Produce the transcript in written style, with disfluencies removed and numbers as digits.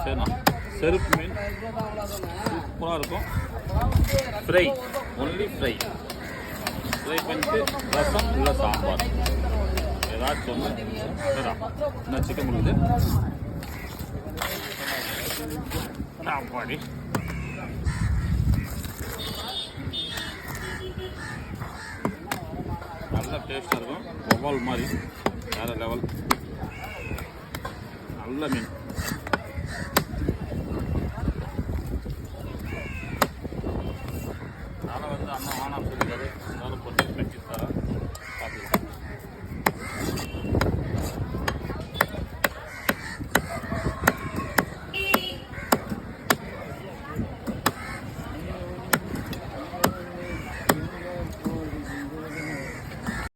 சரிண்ணா. செருப்பு மீன் சூப்பராக இருக்கும். Fry, only fry. ஃப்ரை பண்ணிட்டு ரசம் இல்லை சாம்பார் ஏதாச்சும் ஒன்று. சரிடா, என்ன சிக்கன் முடியுது சாப்பாடி. நல்ல டேஸ்ட்டாக இருக்கும். ஒவ்வால் மாதிரி வேறு லெவல். நல்ல மீன்.